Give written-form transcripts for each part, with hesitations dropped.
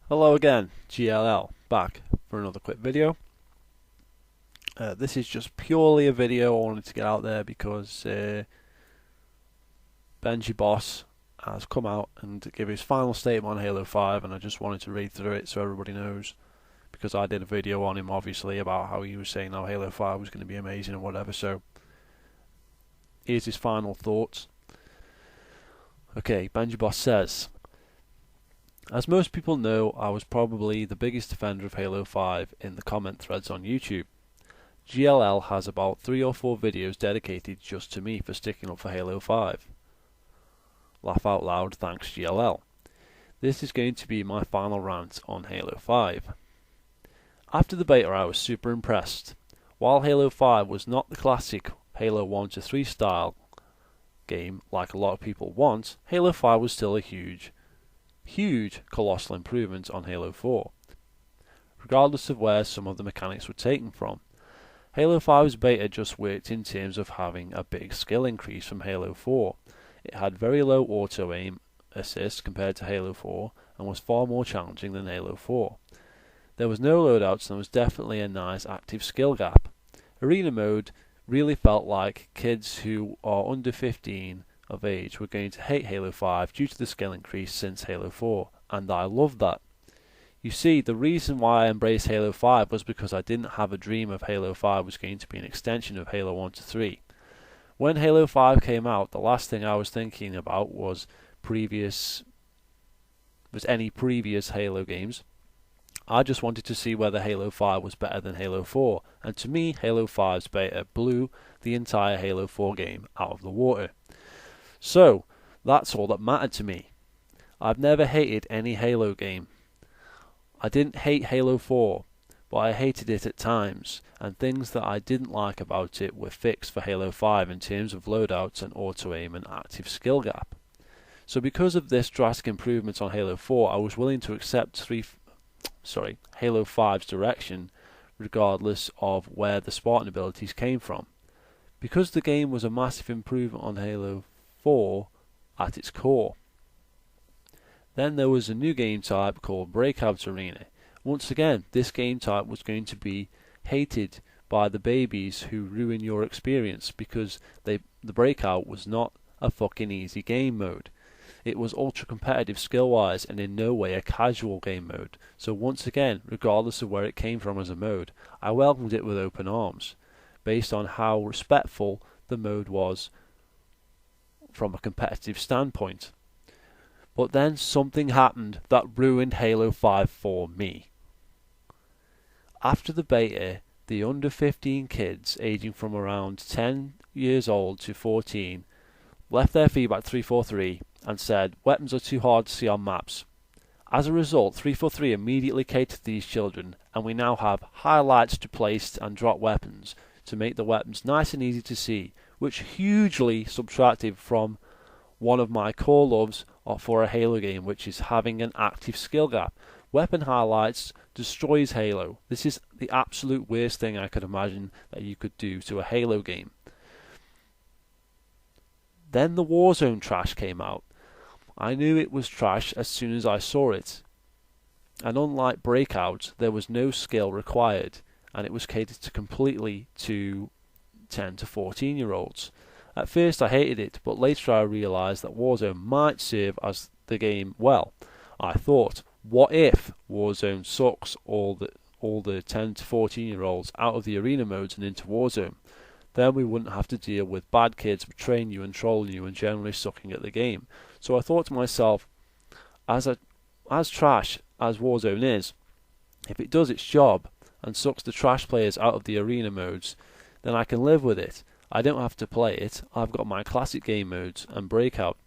Hello again, GLL, back for another quick video. This is just purely a video I wanted to get out there because Benj boss has come out and give his final statement on Halo 5, and I just wanted to read through it so everybody knows, because I did a video on him obviously about how he was saying how Halo 5 was going to be amazing and whatever. So here's his final thoughts. Okay, Benj boss says, as most people know, I was probably the biggest defender of Halo 5 in the comment threads on YouTube. GLL has about 3 or 4 videos dedicated just to me for sticking up for Halo 5. Laugh out loud, thanks GLL. This is going to be my final rant on Halo 5. After the beta I was super impressed. While Halo 5 was not the classic Halo 1 to 3 style game like a lot of people want, Halo 5 was still a huge, colossal improvement on Halo 4, regardless of where some of the mechanics were taken from. Halo 5's beta just worked in terms of having a big skill increase from Halo 4. It had very low auto-aim assist compared to Halo 4 and was far more challenging than Halo 4. There was no loadouts and there was definitely a nice active skill gap. Arena mode really felt like kids who are under 15 of age were going to hate Halo 5 due to the skill increase since Halo 4, and I loved that. You see, the reason why I embraced Halo 5 was because I didn't have a dream of Halo 5 was going to be an extension of Halo 1 to 3. When Halo 5 came out, the last thing I was thinking about was any previous Halo games. I just wanted to see whether Halo 5 was better than Halo 4, and to me, Halo 5's beta blew the entire Halo 4 game out of the water. So, that's all that mattered to me. I've never hated any Halo game. I didn't hate Halo 4, but I hated it at times, and things that I didn't like about it were fixed for Halo 5 in terms of loadouts and auto-aim and active skill gap. So because of this drastic improvement on Halo 4, I was willing to accept Halo 5's direction, regardless of where the Spartan abilities came from. Because the game was a massive improvement on Halo 4 at its core. Then there was a new game type called Breakout Arena. Once again, this game type was going to be hated by the babies who ruin your experience because the Breakout was not a fucking easy game mode. It was ultra competitive skill wise and in no way a casual game mode. So once again, regardless of where it came from as a mode, I welcomed it with open arms, based on how respectful the mode was from a competitive standpoint. But then something happened that ruined Halo 5 for me. After the beta, the under 15 kids aging from around 10 years old to 14 left their feedback 343 and said weapons are too hard to see on maps. As a result, 343 immediately catered to these children, and we now have highlights to place and drop weapons to make the weapons nice and easy to see, which hugely subtracted from one of my core loves for a Halo game, which is having an active skill gap. Weapon highlights destroys Halo. This is the absolute worst thing I could imagine that you could do to a Halo game. Then the Warzone trash came out. I knew it was trash as soon as I saw it. And unlike Breakout, there was no skill required, and it was catered to completely to 10 to 14 year olds. At first I hated it, but later I realised that Warzone might serve as the game well. I thought, what if Warzone sucks all the 10 to 14 year olds out of the arena modes and into Warzone? Then we wouldn't have to deal with bad kids betraying you and trolling you and generally sucking at the game. So I thought to myself, as trash as Warzone is, if it does its job and sucks the trash players out of the arena modes, then I can live with it. I don't have to play it. I've got my classic game modes, and Breakout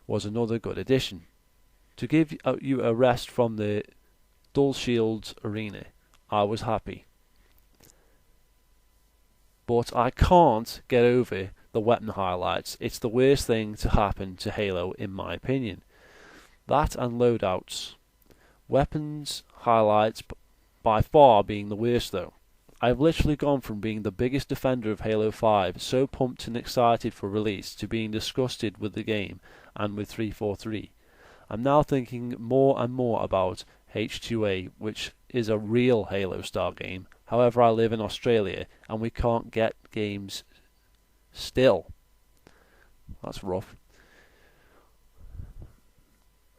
was another good addition. To give you a rest from the Dual Shields arena, I was happy. But I can't get over the weapon highlights. It's the worst thing to happen to Halo in my opinion. That and loadouts. Weapons highlights by far being the worst though. I've literally gone from being the biggest defender of Halo 5, so pumped and excited for release, to being disgusted with the game and with 343. I'm now thinking more and more about H2A, which is a real Halo style game. However, I live in Australia and we can't get games still. That's rough.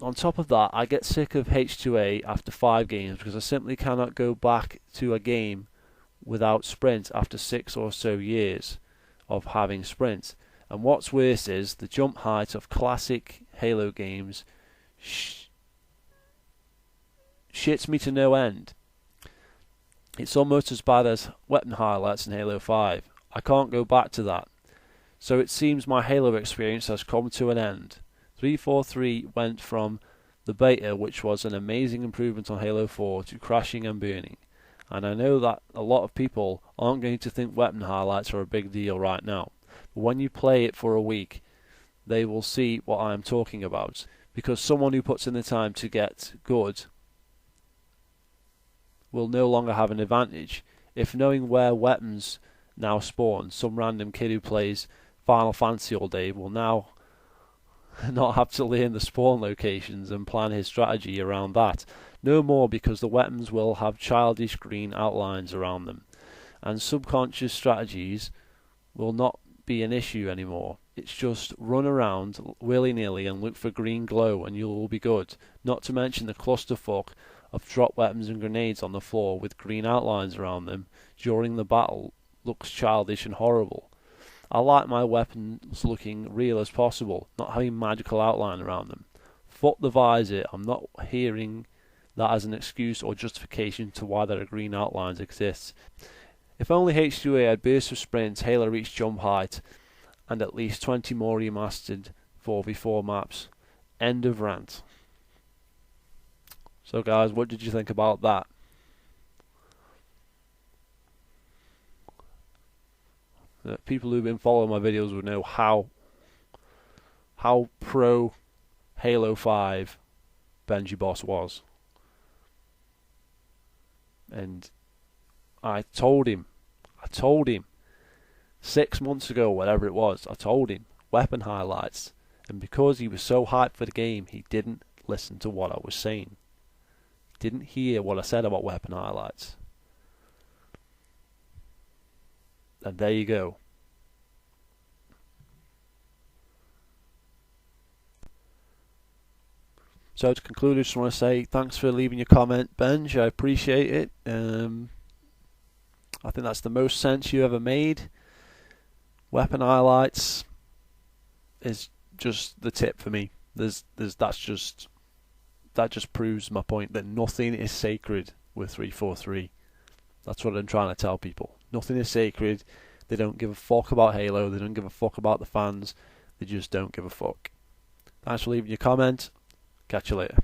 On top of that, I get sick of H2A after 5 games because I simply cannot go back to a game without sprint after 6 or so years of having sprint. And what's worse is the jump height of classic Halo games shits me to no end. It's almost as bad as weapon highlights in Halo 5. I can't go back to that. So it seems my Halo experience has come to an end. 343 went from the beta, which was an amazing improvement on Halo 4, to crashing and burning. And I know that a lot of people aren't going to think weapon highlights are a big deal right now. But when you play it for a week, they will see what I am talking about. Because someone who puts in the time to get good will no longer have an advantage. If knowing where weapons now spawn, some random kid who plays Final Fantasy all day will now not have to learn the spawn locations and plan his strategy around that. No more, because the weapons will have childish green outlines around them, and subconscious strategies will not be an issue anymore. It's just run around willy-nilly and look for green glow and you'll be good. Not to mention the clusterfuck of drop weapons and grenades on the floor with green outlines around them during the battle looks childish and horrible. I like my weapons looking real as possible, not having magical outline around them. Fuck the visor, I'm not hearing that as an excuse or justification to why there are green outlines exist. If only H2A had bursts of sprint, Halo reached jump height, and at least 20 more remastered 4v4 maps. End of rant. So guys, what did you think about that? People who've been following my videos would know how pro Halo 5 Benji Boss was. And I told him 6 months ago, whatever it was, I told him weapon highlights, and because he was so hyped for the game, he didn't listen to what I was saying. He didn't hear what I said about weapon highlights. And there you go. So to conclude, I just want to say thanks for leaving your comment, Benj. I appreciate it. I think that's the most sense you ever made. Weapon highlights is just the tip for me. That just proves my point that nothing is sacred with 343. That's what I'm trying to tell people. Nothing is sacred. They don't give a fuck about Halo. They don't give a fuck about the fans. They just don't give a fuck. Thanks for leaving your comment. Catch you later.